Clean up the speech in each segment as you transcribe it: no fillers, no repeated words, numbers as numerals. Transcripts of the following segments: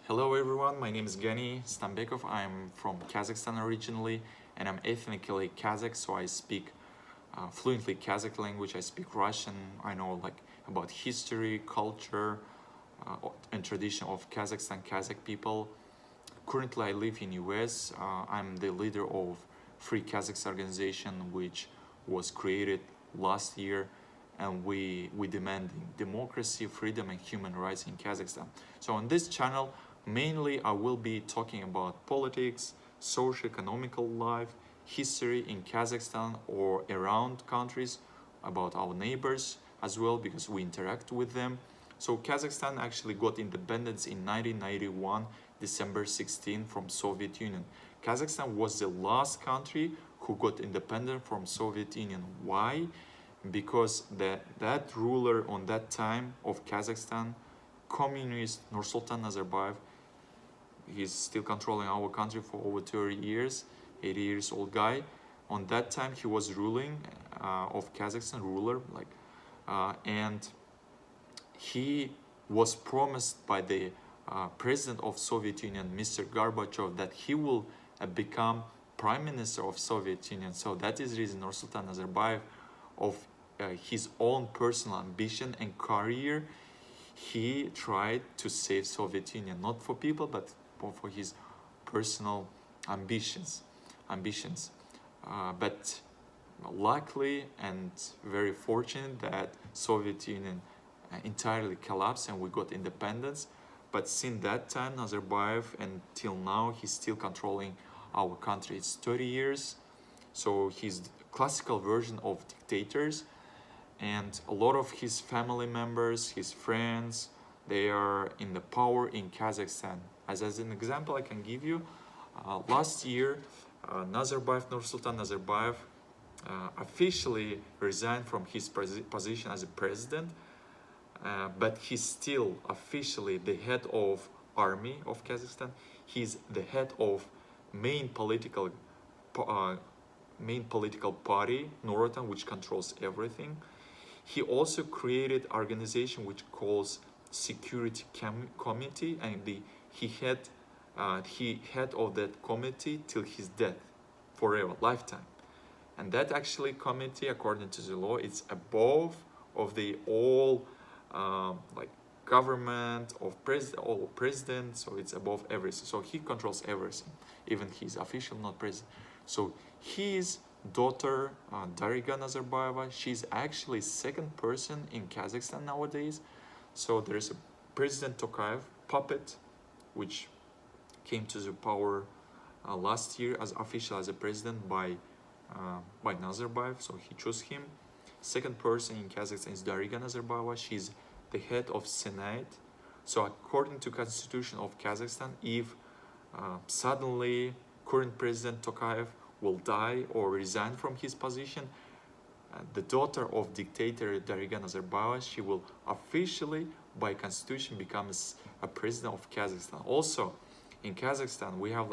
Hello everyone, my name is Gani Stambekov. I'm from Kazakhstan originally and I'm ethnically Kazakh, so I speak fluently Kazakh language. I speak Russian. I know about history, culture, and tradition of Kazakhstan, Kazakh people. Currently I live in US. I'm the leader of Free Kazakhs organization, which was created last year, and we demanding democracy, freedom and human rights in Kazakhstan. So on this channel mainly I will be talking about politics, socio-economical life, history in Kazakhstan or around countries, about our neighbors as well because we interact with them. So Kazakhstan actually got independence in 1991, December 16 from Soviet Union. Kazakhstan was the last country who got independent from Soviet Union. Why? Because that ruler on that time of Kazakhstan, communist Nursultan Nazarbayev, he's still controlling our country for over 30 years, 80 years old guy. On that time he was ruling of Kazakhstan, ruler, and he was promised by the president of Soviet Union, Mr. Gorbachev, that he will become prime minister of Soviet Union. So that is the reason Nursultan Nazarbayev, of his own personal ambition and career, he tried to save Soviet Union, not for people, but for his personal ambitions. But luckily and very fortunate that Soviet Union entirely collapsed and we got independence. But since that time, Nazarbayev, until now, he's still controlling our country. It's 30 years, so he's the classical version of dictators, and a lot of his family members, his friends, they are in the power in Kazakhstan. As an example I can give you, last year, Nursultan Nazarbayev officially resigned from his position as a president, but he's still officially the head of army of Kazakhstan. He's the head of main political party, Norotan, which controls everything. He also created organization which calls Security Committee, and he head of that committee till his death, forever, lifetime. And that actually committee, according to the law, it's above of the all government of president, so it's above everything. So he controls everything, even he's official, not president. So his daughter Dariga Nazarbayeva, she's actually second person in Kazakhstan nowadays. So there is a President Tokayev puppet, which came to the power last year as official as a president by Nazarbayev, so he chose him. Second person in Kazakhstan is Dariga Nazarbayeva. She's the head of Senate. So according to Constitution of Kazakhstan, if suddenly current President Tokayev will die or resign from his position, the daughter of dictator Dariga Nazarbayeva, she will officially by constitution becomes a president of Kazakhstan. Also in Kazakhstan we have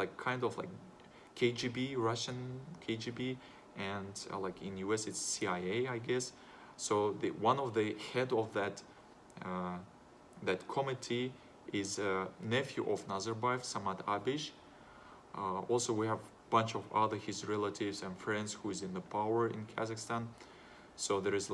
KGB, Russian KGB, and in US it's CIA, I guess. So one of the head of that committee is a nephew of Nazarbayev, Samad Abish. Also we have bunch of other his relatives and friends who is in the power in Kazakhstan. So there is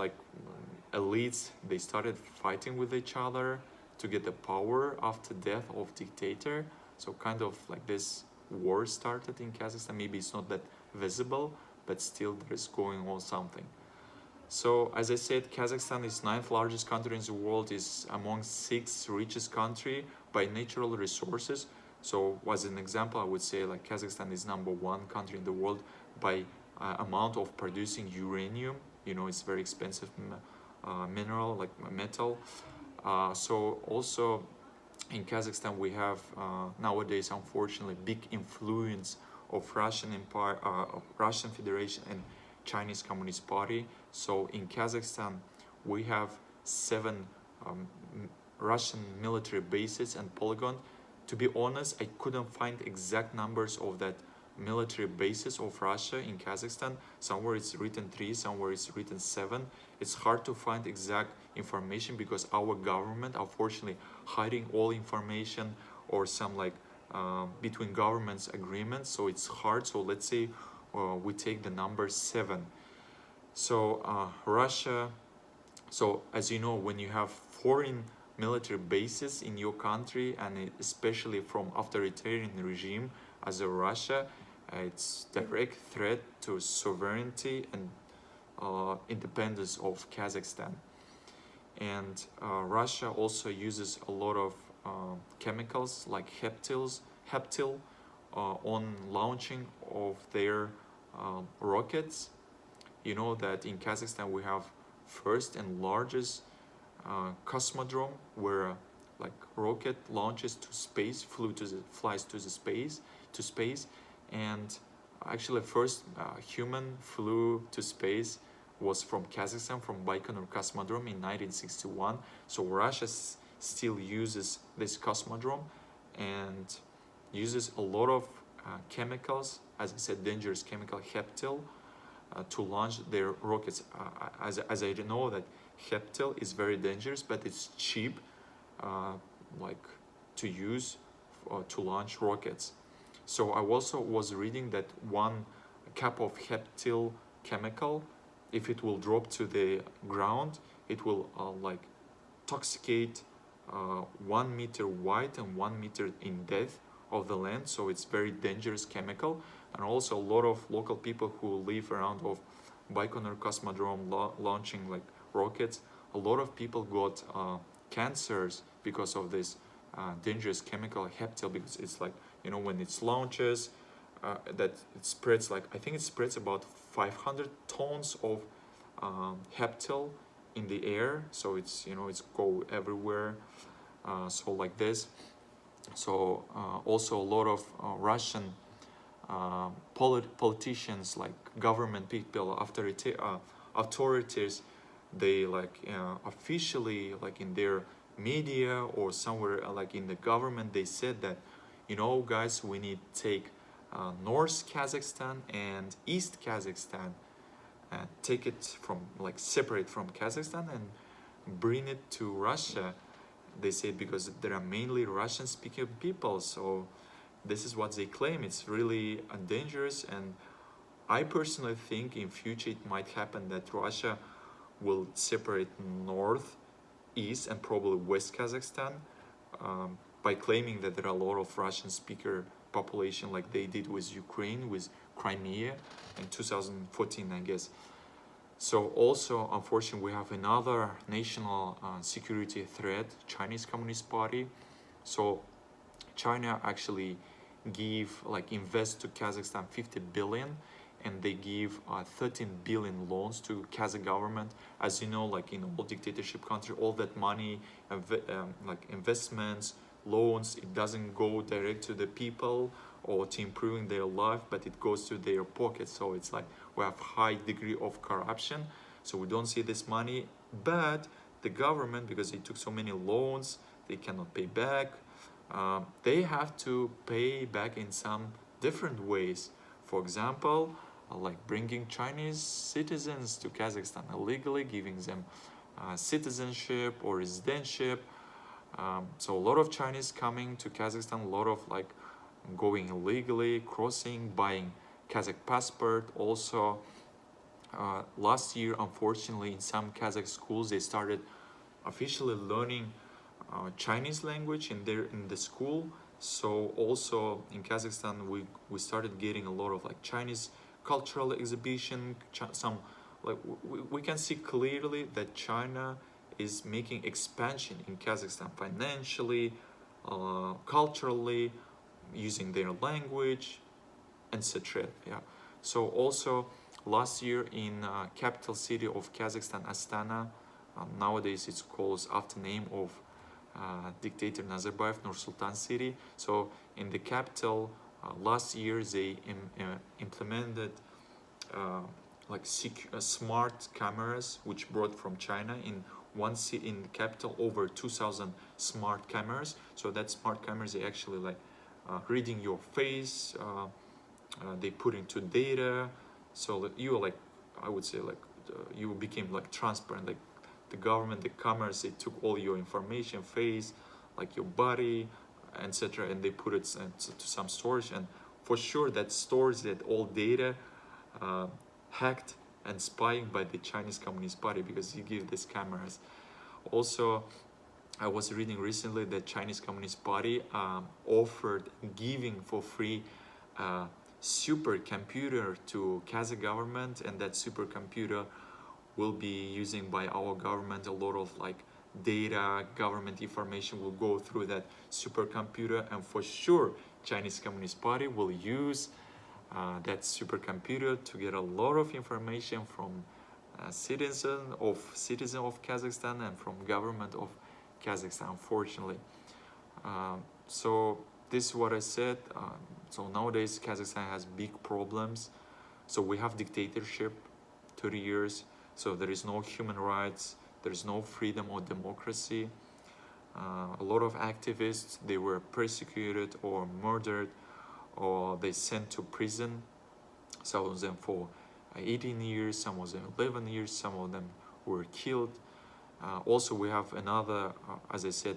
elites, they started fighting with each other to get the power after death of dictator. So kind of this war started in Kazakhstan. Maybe it's not that visible, but still there is going on something. So as I said, Kazakhstan is 9th largest country in the world, is among 6th richest country by natural resources. So as an example, I would say Kazakhstan is #1 country in the world by amount of producing uranium. It's very expensive mineral, metal. So also in Kazakhstan we have nowadays, unfortunately, big influence of Russian Empire, Russian Federation and Chinese Communist Party. So in Kazakhstan we have 7 Russian military bases and polygons. To be honest, I couldn't find exact numbers of that military bases of Russia in Kazakhstan. Somewhere it's written 3, somewhere it's written 7. It's hard to find exact information because our government, unfortunately, hiding all information or some like between governments agreements, so it's hard. So let's say we take the number 7. So Russia, so as you know, when you have foreign military bases in your country, and especially from authoritarian regime as a Russia, it's direct threat to sovereignty and independence of Kazakhstan. And Russia also uses a lot of chemicals like heptil on launching of their rockets. You know that in Kazakhstan we have first and largest cosmodrome where like rocket launches to space, flies to the space, and actually first human flew to space was from Kazakhstan, from Baikonur Cosmodrome in 1961. So Russia still uses this cosmodrome and uses a lot of chemicals, as I said, dangerous chemical heptil, to launch their rockets. As I know that heptil is very dangerous, but it's cheap, like to use to launch rockets. So I also was reading that 1 cup of heptil chemical, if it will drop to the ground, it will like toxicate 1 meter wide and 1 meter in depth of the land. So it's very dangerous chemical. And also a lot of local people who live around of Baikonur Cosmodrome launching like rockets, a lot of people got cancers because of this dangerous chemical heptil, because it's like, you know, when it launches, that it spreads, like I think it spreads about 500 tons of heptil in the air. So it's, you know, it's go everywhere. So like this. So also a lot of Russian politicians, like government people, authorities, they like officially, like in their media or somewhere like in the government, they said that, you know, guys, we need to take North Kazakhstan and East Kazakhstan, take it from, like, separate from Kazakhstan and bring it to Russia. They say because there are mainly Russian speaking people. So this is what they claim. It's really dangerous, and I personally think in future it might happen that Russia will separate North, East, and probably West Kazakhstan, by claiming that there are a lot of Russian speaker population, like they did with Ukraine, with Crimea in 2014, I guess. So also, unfortunately, we have another national security threat, Chinese Communist Party. So China actually invest to Kazakhstan 50 billion, and they give 13 billion loans to Kazakh government. As you know, like in all dictatorship country, all that money, like investments, loans, it doesn't go direct to the people or to improving their life, but it goes to their pockets. So it's like we have high degree of corruption, so we don't see this money. But the government, because they took so many loans, they cannot pay back. They have to pay back in some different ways. For example, like bringing Chinese citizens to Kazakhstan illegally, giving them citizenship or residentship. So a lot of Chinese coming to Kazakhstan, a lot of like going illegally, crossing, buying Kazakh passport. Also, last year, unfortunately, in some Kazakh schools, they started officially learning Chinese language in the school. So also in Kazakhstan, we started getting a lot of like Chinese cultural exhibition. Some like we can see clearly that China is making expansion in Kazakhstan financially, culturally, using their language, etc. Yeah. So also last year in capital city of Kazakhstan, Astana, nowadays it's called after name of dictator Nazarbayev, Nur-Sultan city. So in the capital, last year they implemented smart cameras, which brought from China. In one city in the capital, over 2,000 smart cameras. So that smart cameras, they actually like reading your face, they put into data, so that you like, I would say like you became like transparent, like the government, the cameras, they took all your information, face, like your body, etc., and they put it to some storage, and for sure that stores that all data hacked and spying by the Chinese Communist Party, because you give these cameras. Also, I was reading recently that Chinese Communist Party offered giving for free supercomputer to Kazakh government, and that supercomputer will be using by our government. A lot of like data, government information will go through that supercomputer, and for sure Chinese Communist Party will use that supercomputer to get a lot of information from citizen of Kazakhstan and from government of Kazakhstan, unfortunately. So this is what I said. So nowadays Kazakhstan has big problems. So we have dictatorship 30 years, so there is no human rights, there is no freedom or democracy. A lot of activists, they were persecuted or murdered, or they sent to prison, some of them for 18 years, some of them 11 years, some of them were killed. Also we have another, as I said,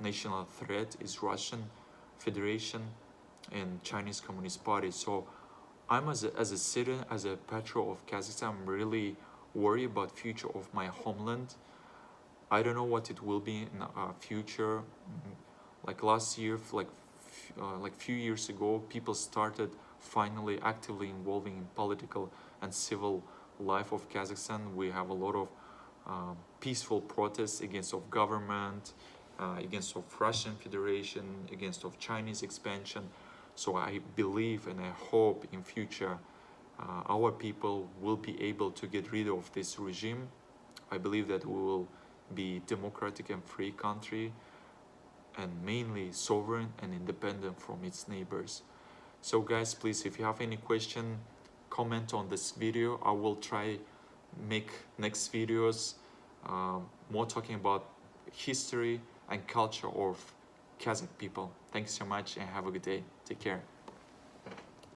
national threat is Russian Federation and Chinese Communist Party. So I'm as a citizen, as a patriot of Kazakhstan, I'm really worried about future of my homeland. I don't know what it will be in future. Like last year, like few years ago, people started finally actively involving in political and civil life of Kazakhstan. We have a lot of peaceful protests against of government, against of Russian Federation, against of Chinese expansion. So I believe and I hope in future our people will be able to get rid of this regime. I believe that we will be democratic and free country, and mainly sovereign and independent from its neighbors. So guys, please, if you have any question, comment on this video. I will try make next videos more talking about history and culture of Kazakh people. Thanks so much and have a good day. Take care.